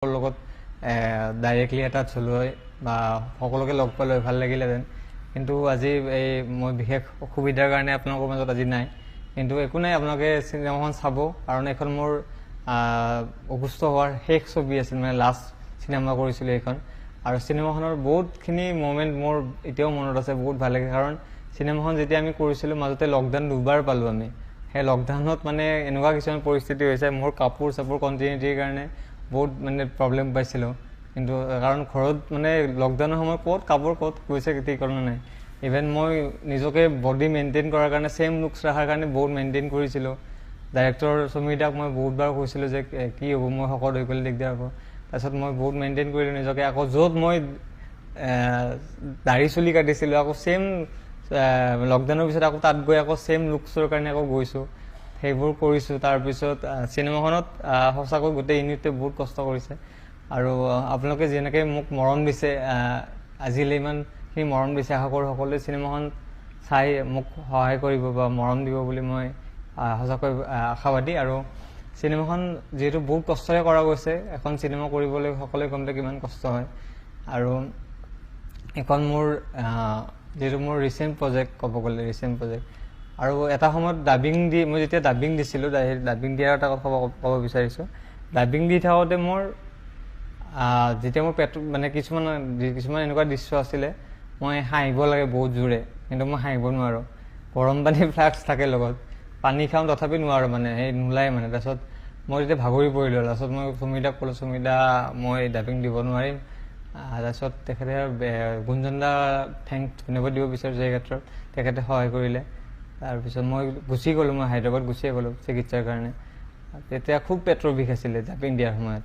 লগত ডাইৰেক্টলি এটা চলুৱৈ বা সকলোকে লগ পালে ভাল লাগিলেহেঁতেন, কিন্তু আজি এই মই বিশেষ অসুবিধাৰ কাৰণে আপোনালোকৰ মাজত আজি নাই। কিন্তু একো নাই, আপোনালোকে চিনেমাখন চাব, কাৰণ এইখন মোৰ অসুস্থ হোৱাৰ শেষ ছবি আছিল, মানে লাষ্ট চিনেমা কৰিছিলোঁ এইখন। আৰু চিনেমাখনৰ বহুতখিনি মমেণ্ট মোৰ এতিয়াও মনত আছে, বহুত ভাল লাগে। কাৰণ চিনেমাখন যেতিয়া আমি কৰিছিলোঁ মাজতে লকডাউন দুবাৰ পালোঁ আমি। সেই লকডাউনত মানে এনেকুৱা কিছুমান পৰিস্থিতি হৈছে, মোৰ কাপোৰ চাপোৰ কণ্টিনিউটিৰ কাৰণে বহুত মানে প্ৰব্লেম পাইছিলোঁ। কিন্তু কাৰণ ঘৰত মানে লকডাউনৰ সময়ত ক'ত কাপোৰ ক'ত গৈছে ঠিকনা নাই। ইভেন মই নিজকে বডি মেইনটেইন কৰাৰ কাৰণে ছেইম লুকছ ৰখাৰ কাৰণে বহুত মেইনটেইন কৰিছিলোঁ। ডাইৰেক্টৰ সমীৰদাক মই বহুতবাৰ কৈছিলোঁ যে কি হ'ব, মই শকত হৈ গ'লে দিগদাৰ হ'ব। তাৰপিছত মই বহুত মেইনটেইন কৰিলোঁ নিজকে। আকৌ য'ত মই দাঢ়ি চুলি কাটিছিলোঁ, আকৌ ছেইম লকডাউনৰ পিছত আকৌ তাত গৈ আকৌ ছেইম লুকছৰ কাৰণে আকৌ গৈছোঁ, সেইবোৰ কৰিছোঁ। তাৰপিছত চিনেমাখনত সঁচাকৈ গোটেই ইউনিটে বহুত কষ্ট কৰিছে। আৰু আপোনালোকে যেনেকৈ মোক মৰম দিছে, আজিলৈ ইমানখিনি মৰম দিছে, আশা কৰোঁ সকলোৱে চিনেমাখন চাই মোক সহায় কৰিব বা মৰম দিব বুলি মই সঁচাকৈ আশাবাদী। আৰু চিনেমাখন যিহেতু বহুত কষ্টৰে কৰা গৈছে, এখন চিনেমা কৰিবলৈ সকলোৱে গম পায় কিমান কষ্ট হয়। আৰু এখন মোৰ যিহেতু মোৰ ৰিচেণ্ট প্ৰজেক্ট, ক'ব গ'লে ৰিচেণ্ট প্ৰজেক্ট। আৰু এটা সময়ত মই যেতিয়া ডাবিং দিছিলোঁ, ডাবিং দিয়াৰ এটা কথা ক'ব বিচাৰিছোঁ। ডাবিং দি থাকোঁতে মোৰ যেতিয়া মোৰ পেট মানে কিছুমান এনেকুৱা দৃশ্য আছিলে, মই হাঁহিব লাগে বহুত জোৰে, কিন্তু মই হাঁহিব নোৱাৰোঁ। গৰম পানী ফ্লাক্স থাকে লগত, পানী খাওঁ তথাপি নোৱাৰোঁ, মানে সেই নোলায় মানে। তাৰপিছত মই তেতিয়া ভাগৰি পৰিলোঁ। তাৰপিছত মই সুমিদাক ক'লোঁ, সুমিদা মই ডাবিং দিব নোৱাৰিম। তাৰপিছত তেখেতে গুঞ্জন দা ধন্যবাদ দিব বিচাৰিছোঁ এই ক্ষেত্ৰত, তেখেতে সহায় কৰিলে। তাৰপিছত মই গুচি গ'লোঁ, মই হায়দৰাবাদ গুচিয়ে গ'লোঁ চিকিৎসাৰ কাৰণে। তেতিয়া খুব পেটৰ বিষ আছিলে ডাবিং দিয়াৰ সময়ত।